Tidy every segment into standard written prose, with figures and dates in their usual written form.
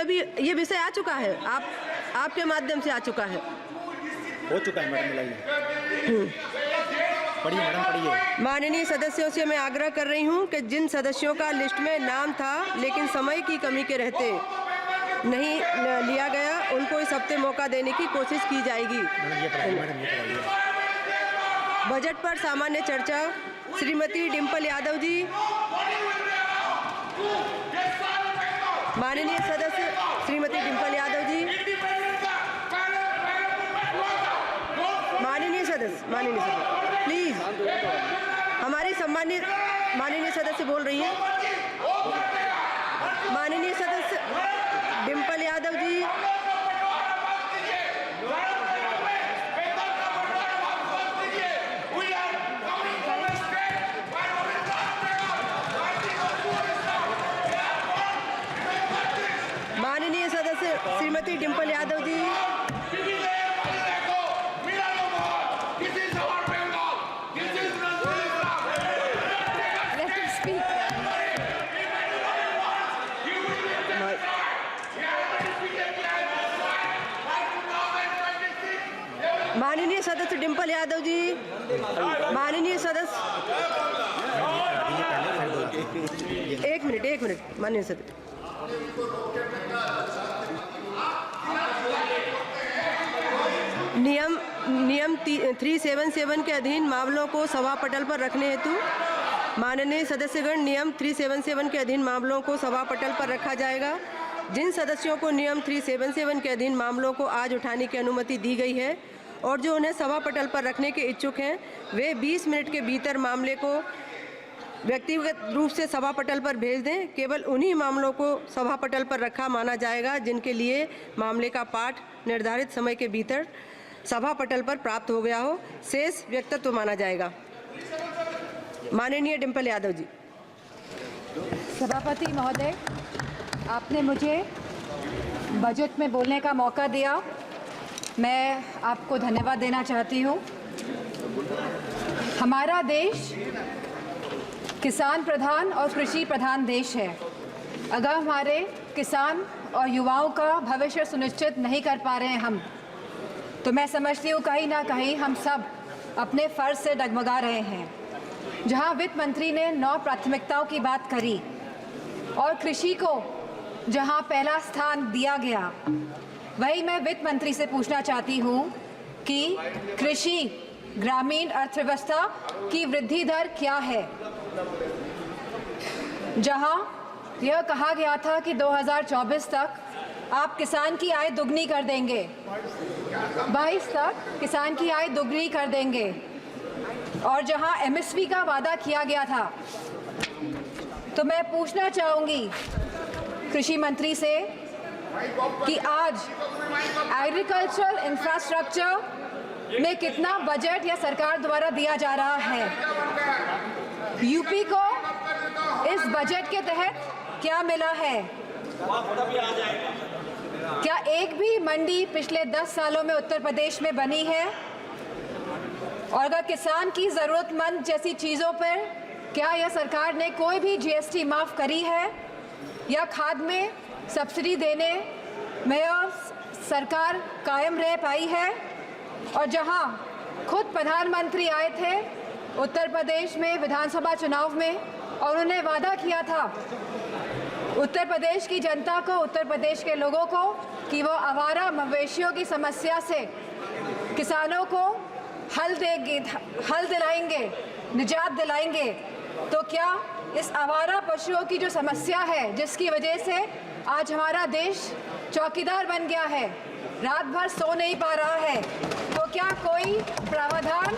में भी ये विषय आ चुका है, आपके माध्यम से आ चुका है। हो चुका है मैडम, मिलाइए। पढ़िए मैडम, पढ़िए। माननीय सदस्यों से मैं आग्रह कर रही हूं कि जिन सदस्यों का लिस्ट में नाम था लेकिन समय की कमी के रहते नहीं लिया गया, उनको इस हफ्ते मौका देने की कोशिश की जाएगी। बजट पर सामान्य चर्चा, श्रीमती डिम्पल यादव जी। माननीय सदस्य श्रीमती डिम्पल यादव जी। माननीय सदस्य प्लीज, हमारी सम्मानित माननीय सदस्य बोल रही हैं। माननीय सदस्य डिम्पल यादव जी। माननीय सदस्य श्रीमती डिम्पल यादव जी। माननीय सदस्य डिम्पल यादव जी। माननीय सदस्य एक मिनट माननीय सदस्य। नियम 377 के अधीन मामलों को सभा पटल पर रखने हेतु माननीय सदस्यगण, नियम 377 के अधीन मामलों को सभा पटल पर रखा जाएगा। जिन सदस्यों को नियम 377 के अधीन मामलों को आज उठाने की अनुमति दी गई है और जो उन्हें सभा पटल पर रखने के इच्छुक हैं, वे 20 मिनट के भीतर मामले को व्यक्तिगत रूप से सभा पटल पर भेज दें। केवल उन्हीं मामलों को सभा पटल पर रखा माना जाएगा जिनके लिए मामले का पाठ निर्धारित समय के भीतर सभा पटल पर प्राप्त हो गया हो, शेष व्यक्तित्व माना जाएगा। माननीय डिम्पल यादव जी। सभापति महोदय, आपने मुझे बजट में बोलने का मौका दिया, मैं आपको धन्यवाद देना चाहती हूँ। हमारा देश किसान प्रधान और कृषि प्रधान देश है। अगर हमारे किसान और युवाओं का भविष्य सुनिश्चित नहीं कर पा रहे हैं हम, तो मैं समझती हूँ कहीं ना कहीं हम सब अपने फ़र्ज से डगमगा रहे हैं। जहाँ वित्त मंत्री ने 9 प्राथमिकताओं की बात करी और कृषि को जहाँ पहला स्थान दिया गया, वही मैं वित्त मंत्री से पूछना चाहती हूँ कि कृषि ग्रामीण अर्थव्यवस्था की वृद्धि दर क्या है। जहाँ यह कहा गया था कि 2024 तक आप किसान की आय दुगनी कर देंगे, 22 तक किसान की आय दुगनी कर देंगे, और जहां एमएसपी का वादा किया गया था, तो मैं पूछना चाहूँगी कृषि मंत्री से कि आज एग्रीकल्चरल इंफ्रास्ट्रक्चर में कितना बजट या सरकार द्वारा दिया जा रहा है। यूपी को इस बजट के तहत क्या मिला है। क्या एक भी मंडी पिछले 10 सालों में उत्तर प्रदेश में बनी है। और अगर किसान की ज़रूरतमंद जैसी चीज़ों पर क्या यह सरकार ने कोई भी जीएसटी माफ़ करी है, या खाद में सब्सिडी देने में यह सरकार कायम रह पाई है। और जहां खुद प्रधानमंत्री आए थे उत्तर प्रदेश में विधानसभा चुनाव में और उन्होंने वादा किया था उत्तर प्रदेश की जनता को, उत्तर प्रदेश के लोगों को, कि वो आवारा मवेशियों की समस्या से किसानों को हल दिलाएंगे, निजात दिलाएंगे। तो क्या इस आवारा पशुओं की जो समस्या है, जिसकी वजह से आज हमारा देश चौकीदार बन गया है, रात भर सो नहीं पा रहा है, तो क्या कोई प्रावधान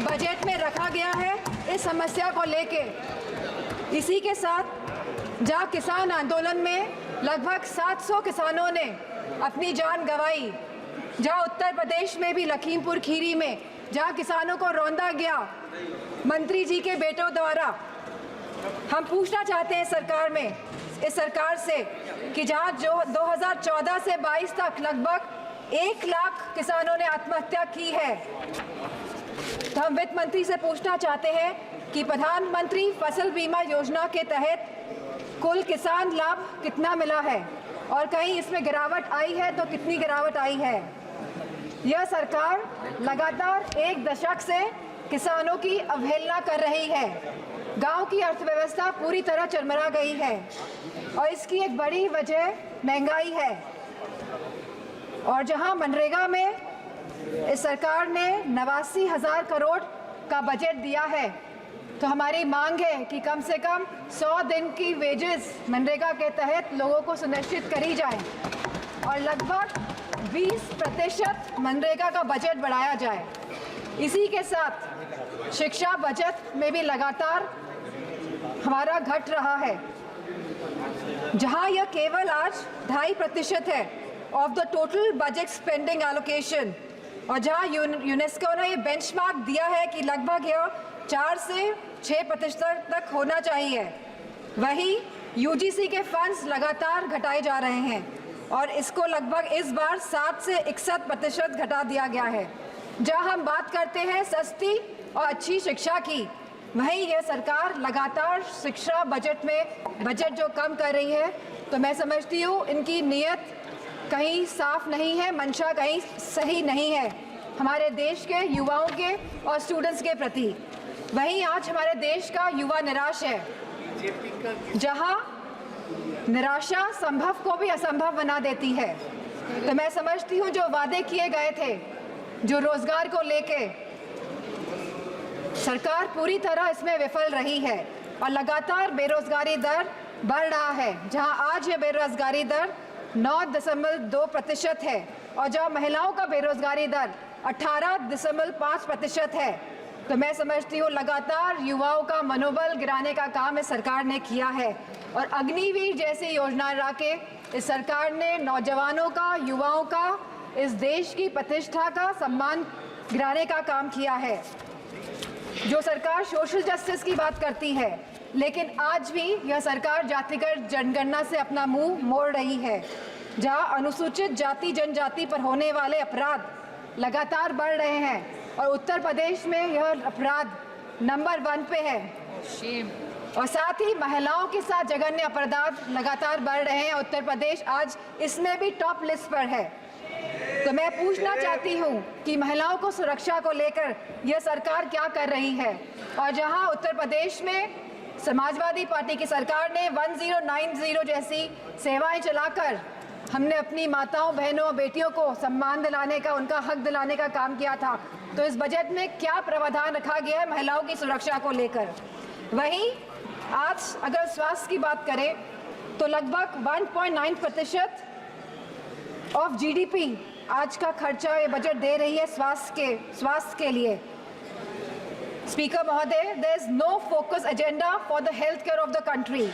बजट में रखा गया है इस समस्या को लेके। इसी के साथ जहाँ किसान आंदोलन में लगभग 700 किसानों ने अपनी जान गंवाई, जहाँ उत्तर प्रदेश में भी लखीमपुर खीरी में जहाँ किसानों को रौंदा गया मंत्री जी के बेटों द्वारा, हम पूछना चाहते हैं इस सरकार से कि जहाँ जो 2014 से 22 तक लगभग 1 लाख किसानों ने आत्महत्या की है, तो हम वित्त मंत्री से पूछना चाहते हैं कि प्रधानमंत्री फसल बीमा योजना के तहत कुल किसान लाभ कितना मिला है। और कहीं इसमें गिरावट आई है तो कितनी गिरावट आई है। यह सरकार लगातार एक दशक से किसानों की अवहेलना कर रही है। गांव की अर्थव्यवस्था पूरी तरह चरमरा गई है और इसकी एक बड़ी वजह महंगाई है। और जहां मनरेगा में इस सरकार ने 89,000 करोड़ का बजट दिया है, तो हमारी मांग है कि कम से कम 100 दिन की वेजेस मनरेगा के तहत लोगों को सुनिश्चित करी जाए और लगभग 20% मनरेगा का बजट बढ़ाया जाए। इसी के साथ शिक्षा बजट में भी लगातार हमारा घट रहा है, जहां यह केवल आज 2.5% है of the total budget spending allocation, और जहां यूनेस्को ने ये बेंचमार्क दिया है कि लगभग यह 4 से 6% तक होना चाहिए, वही यूजीसी के फंड्स लगातार घटाए जा रहे हैं और इसको लगभग इस बार 7 से 61% घटा दिया गया है। जहां हम बात करते हैं सस्ती और अच्छी शिक्षा की, वहीं यह सरकार लगातार शिक्षा बजट में बजट जो कम कर रही है, तो मैं समझती हूँ इनकी नीयत कहीं साफ नहीं है, मंशा कहीं सही नहीं है हमारे देश के युवाओं के और स्टूडेंट्स के प्रति। वहीं आज हमारे देश का युवा निराश है, जहां निराशा संभव को भी असंभव बना देती है। तो मैं समझती हूँ जो वादे किए गए थे, जो रोजगार को लेके, सरकार पूरी तरह इसमें विफल रही है और लगातार बेरोजगारी दर बढ़ रहा है। जहां आज ये बेरोजगारी दर 9.2% है और जहां महिलाओं का बेरोजगारी दर 18.5% है। तो मैं समझती हूँ लगातार युवाओं का मनोबल गिराने का काम इस सरकार ने किया है और अग्निवीर जैसी योजना ला के इस सरकार ने नौजवानों का, युवाओं का, इस देश की प्रतिष्ठा का सम्मान गिराने का काम किया है। जो सरकार सोशल जस्टिस की बात करती है, लेकिन आज भी यह सरकार जातिगत जनगणना से अपना मुंह मोड़ रही है, जहां अनुसूचित जाति जनजाति पर होने वाले अपराध लगातार बढ़ रहे हैं और उत्तर प्रदेश में यह अपराध नंबर 1 पे है। और साथ ही महिलाओं के साथ जघन्य अपराध लगातार बढ़ रहे हैं। उत्तर प्रदेश आज इसमें भी टॉप लिस्ट पर है। तो मैं पूछना चाहती हूँ कि महिलाओं को सुरक्षा को लेकर यह सरकार क्या कर रही है। और जहां उत्तर प्रदेश में समाजवादी पार्टी की सरकार ने 1090 जैसी सेवाएं चलाकर हमने अपनी माताओं, बहनों और बेटियों को सम्मान दिलाने का, उनका हक दिलाने का काम किया था, तो इस बजट में क्या प्रावधान रखा गया है महिलाओं की सुरक्षा को लेकर। वहीं आज अगर स्वास्थ्य की बात करें तो लगभग 1.9% ऑफ जीडीपी आज का खर्चा ये बजट दे रही है स्वास्थ्य के लिए। स्पीकर महोदय, there is no focus agenda for the healthcare of the country.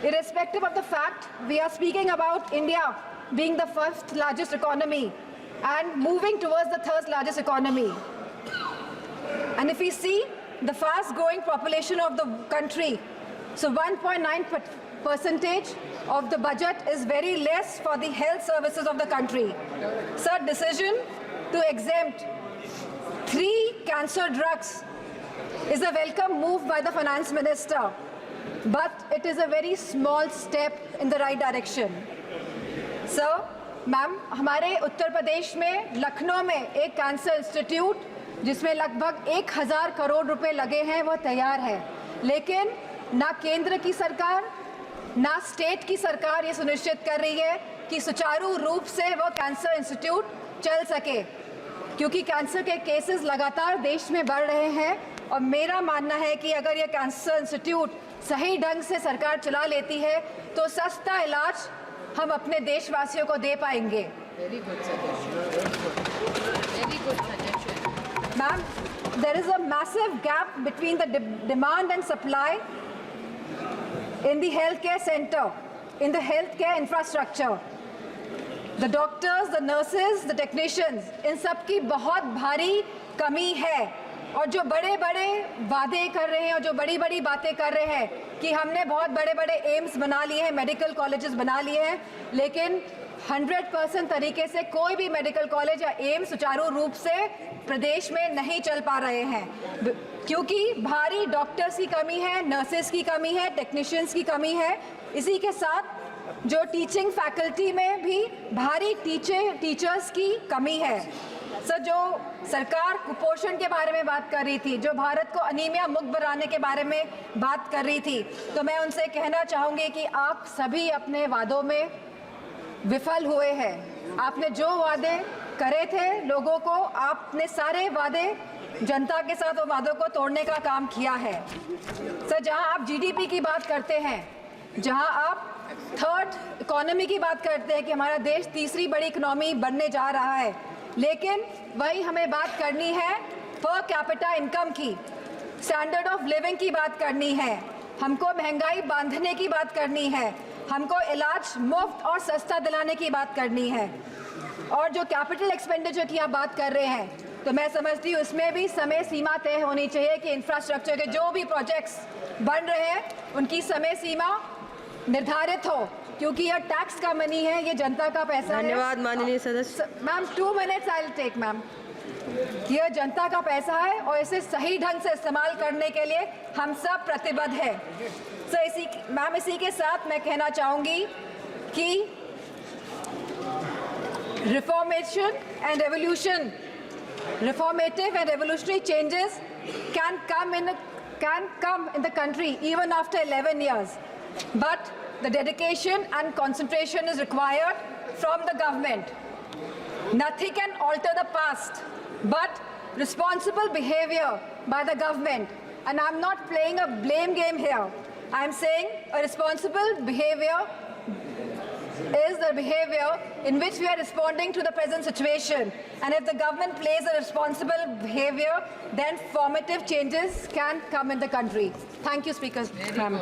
Irrespective of the fact we are speaking about India being the 1st largest economy and moving towards the 3rd largest economy. And if we see the fast growing population of the country, so 1.9% of the budget is very less for the health services of the country. Sir, decision to exempt 3 cancer drugs is a welcome move by the finance minister, but it is a very small step in the right direction. Sir, ma'am, हमारे उत्तर प्रदेश में लखनऊ में एक cancer institute जिसमें लगभग 1,000 करोड़ रुपए लगे हैं, वो तैयार है, लेकिन ना केंद्र की सरकार ना स्टेट की सरकार ये सुनिश्चित कर रही है कि सुचारू रूप से वो कैंसर इंस्टीट्यूट चल सके, क्योंकि कैंसर के केसेस लगातार देश में बढ़ रहे हैं। और मेरा मानना है कि अगर ये कैंसर इंस्टीट्यूट सही ढंग से सरकार चला लेती है तो सस्ता इलाज हम अपने देशवासियों को दे पाएंगे। Ma'am, there is a massive gap between the demand and supply in the healthcare center, in the healthcare infrastructure. The doctors, the nurses, the technicians, इन सब की बहुत भारी कमी है। और जो बड़े बड़े वादे कर रहे हैं और जो बड़ी बड़ी बातें कर रहे हैं कि हमने बहुत बड़े बड़े एम्स बना लिए हैं, मेडिकल कॉलेजेस बना लिए हैं, लेकिन 100% तरीके से कोई भी मेडिकल कॉलेज या एम्स सुचारू रूप से प्रदेश में नहीं चल पा रहे हैं, क्योंकि भारी डॉक्टर्स की कमी है, नर्सेस की कमी है, टेक्नीशियंस की कमी है। इसी के साथ जो टीचिंग फैकल्टी में भी भारी टीचर्स की कमी है। सर, जो सरकार कुपोषण के बारे में बात कर रही थी, जो भारत को अनीमिया मुक्त बनाने के बारे में बात कर रही थी, तो मैं उनसे कहना चाहूँगी कि आप सभी अपने वादों में विफल हुए हैं। आपने जो वादे करे थे लोगों को, आपने सारे वादे जनता के साथ वो वादों को तोड़ने का काम किया है। सर, जहां आप जीडीपी की बात करते हैं, जहां आप थर्ड इकोनॉमी की बात करते हैं कि हमारा देश तीसरी बड़ी इकोनॉमी बनने जा रहा है, लेकिन वही हमें बात करनी है पर कैपिटा इनकम की, स्टैंडर्ड ऑफ लिविंग की बात करनी है, हमको महंगाई बांधने की बात करनी है, हमको इलाज मुफ्त और सस्ता दिलाने की बात करनी है। और जो कैपिटल एक्सपेंडिचर की आप बात कर रहे हैं, तो मैं समझती हूँ इसमें भी समय सीमा तय होनी चाहिए कि इंफ्रास्ट्रक्चर के जो भी प्रोजेक्ट्स बन रहे हैं उनकी समय सीमा निर्धारित हो, क्योंकि यह टैक्स का मनी है, ये जनता का पैसा है। धन्यवाद माननीय सदस्य। Ma'am 2 minutes I will take ma'am. यह जनता का पैसा है और इसे सही ढंग से इस्तेमाल करने के लिए हम सब प्रतिबद्ध हैं। सो इसी के साथ मैं कहना चाहूँगी कि reformative and revolutionary changes can come in the country even after 11 years, but the dedication and concentration is required from the government. Nothing can alter the past but responsible behavior by the government, and I'm not playing a blame game here. I'm saying a responsible behavior is the behavior in which we are responding to the present situation, and if the government plays a responsible behavior, then formative changes can come in the country. Thank you, Speaker. Ma'am.